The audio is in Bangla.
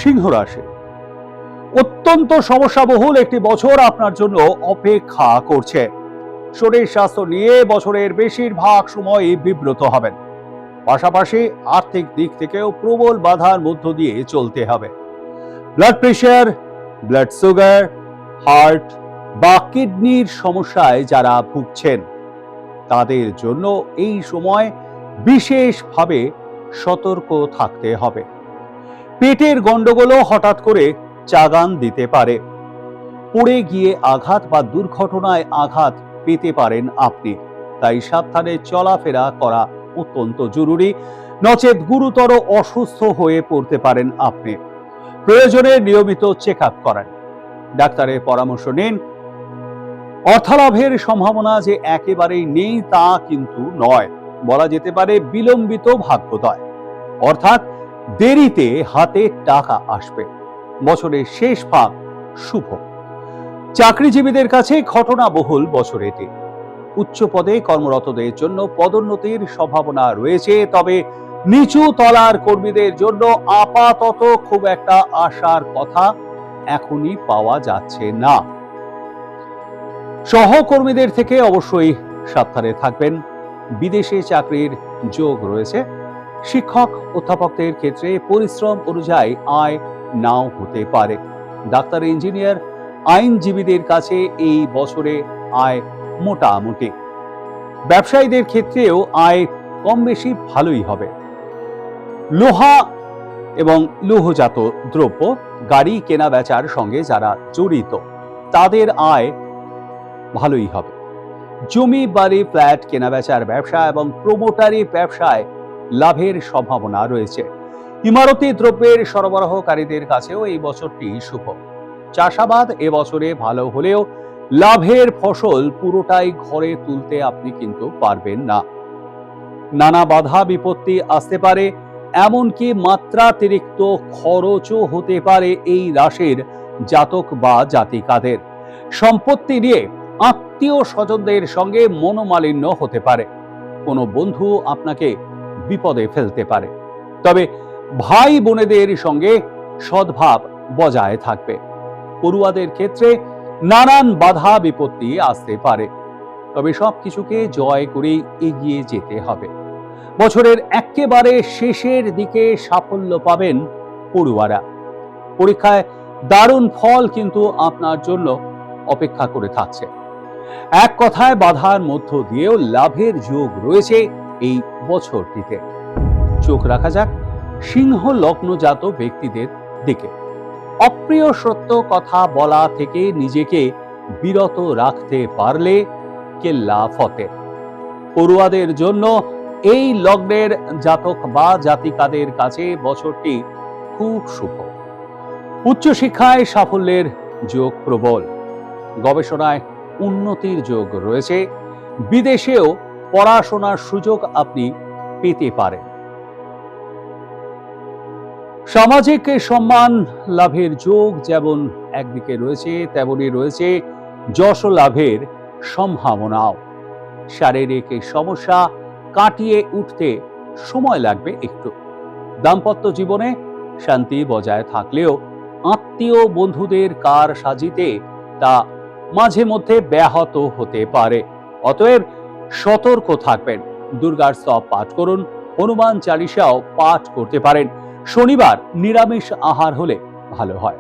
সিংহ রাশি, অত্যন্ত সমস্যাবহুল একটি বছর আপনার জন্য অপেক্ষা করছে। শরীর স্বাস্থ্য নিয়ে বছরের বেশিরভাগ সময়ই বিব্রত হবেন। পাশাপাশি আর্থিক দিক থেকেও প্রবল বাধার মধ্য দিয়ে চলতে হবে। Blood pressure, blood sugar, heart বা কিডনির সমস্যায় যারা ভুগছেন তাদের জন্য এই সময় বিশেষভাবে সতর্ক থাকতে হবে। পেটের গন্ডগোলও হঠাৎ করে চাগান দিতে পারে। পড়ে গিয়ে আঘাত বা দুর্ঘটনায় আঘাত পেতে পারেন আপনি, তাই সাবধানে চলাফেরা করা অত্যন্ত জরুরি, নচেত গুরুতর অসুস্থ হয়ে পড়তে পারেন আপনি। প্রয়োজনে নিয়মিত চেক আপ করেন, ডাক্তারের পরামর্শ নিন। অর্থালাভের সম্ভাবনা যে একেবারেই নেই তা কিন্তু নয়, বলা যেতে পারে বিলম্বিত ভাগ্যোদয়, অর্থাৎ দেরিতে হাতে টাকা আসবে। বছরের শেষ ভাগ শুভ। চাকরিজীবীদের কাছে ঘটনাবহুল বছর এটি। উচ্চ পদে কর্মরতদের জন্য পদোন্নতির সম্ভাবনা রয়েছে, তবে নিচু তলার কর্মীদের জন্য আপাতত খুব একটা আশার কথা এখনই পাওয়া যাচ্ছে না। সহকর্মীদের থেকে অবশ্যই সাবধানে থাকবেন। বিদেশে চাকরির যোগ রয়েছে। শিক্ষক অধ্যাপকদের ক্ষেত্রে পরিশ্রম অনুযায়ী আয় নাও হতে পারে। ডাক্তার, ইঞ্জিনিয়ার, আইনজীবীদের কাছে এই বছরে আয় মোটামুটি। ব্যবসায়ীদের ক্ষেত্রেও আয় কম বেশি ভালোই হবে। লোহা এবং লৌহজাত দ্রব্য, গাড়ি কেনা বেচার সঙ্গে যারা জড়িত তাদের আয় ভালোই হবে। জমি বাড়ি ফ্ল্যাট কেনাবেচার ব্যবসা এবং প্রমোটারি ব্যবসায় লাভের সম্ভাবনা রয়েছে। ইমারতি দ্রব্যের সরবরাহকারীদের কাছেও এই বছরটি শুভ। চাষাবাদ এবছরে ভালো হলেও লাভের ফসল পুরোটাই ঘরে তুলতে আপনি কিন্তু পারবেন না। নানা বাধা বিপত্তি আসতে পারে, এমনকি মাত্রাতিরিক্ত খরচও হতে পারে এই রাশির জাতক বা জাতিকাদের। সম্পত্তি নিয়ে আত্মীয় স্বজনদের সঙ্গে মনোমালিন্য হতে পারে। কোনো বন্ধু আপনাকে বিপদে ফেলতে পারে। তবে ভাই বোনেদের সঙ্গে সদ্ভাব বজায় থাকবে। পড়ুয়াদের ক্ষেত্রে নানান বাধা বিপত্তি আসতে পারে, তবে সবকিছুকে জয় করে এগিয়ে যেতে হবে। বছরের একেবারে শেষের দিকে সাফল্য পাবেন পড়ুয়ারা। পরীক্ষায় দারুণ ফল কিন্তু আপনার জন্য অপেক্ষা করে থাকছে। এক কথায় বাধার মধ্য দিয়েও লাভের যোগ রয়েছে এই বছরটিতে। চোখ রাখা যাক সিংহ লগ্নজাত ব্যক্তিদের দিকে। অপ্রিয় সত্য কথা বলা থেকে নিজেকে বিরত রাখতে পারলে কেল্লা ফতে। পড়ুয়াদের জন্য এই লগ্নের জাতক বা জাতিকাদের কাছে বছরটি খুব শুভ। উচ্চশিক্ষায় সাফল্যের যোগ প্রবল। গবেষণায় উন্নতির যোগ রয়েছে। বিদেশেও পড়াশোনার সুযোগ আপনি পেতে পারেন। সামাজিক সম্মান লাভের যোগ যেমন একদিকে রয়েছে, তেমনি রয়েছে যশ লাভের সম্ভাবনাও। শারীরিক সমস্যা কাটিয়ে উঠতে সময় লাগবে একটু। দাম্পত্য জীবনে শান্তি বজায় থাকলেও আত্মীয় বন্ধুদের কার সাজিতে তা মাঝে মধ্যে ব্যাহত হতে পারে। অতএব সতর্ক থাকবেন। দুর্গার স্তব পাঠ করুন, হনুমান চালিসাও পাঠ করতে পারেন। শনিবার নিরামিষ আহার হলে ভালো হয়।